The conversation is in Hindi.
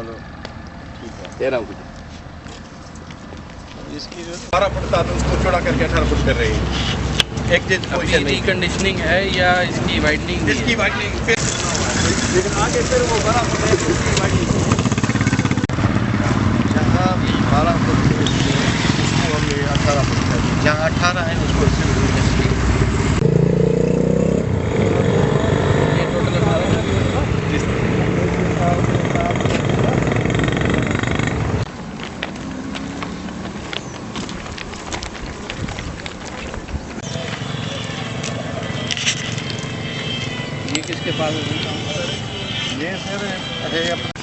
चलो ठीक है। 13 फुट। इसकी जो 12 फुट था तो उसको चौड़ा करके 18 फुट कर रहे हैं। एक जैसी पोजीशन में कंडीशनिंग है या इसकी वाइडनिंग? इसकी वाइडनिंग लेकिन आगे फिर वो 12 फुट है उसकी वाइडनिंग। जहाँ 12 फुट उसको हमने 18 फुट कर दिया। जहाँ 18 है उसको ये किसके पास है? ये सर है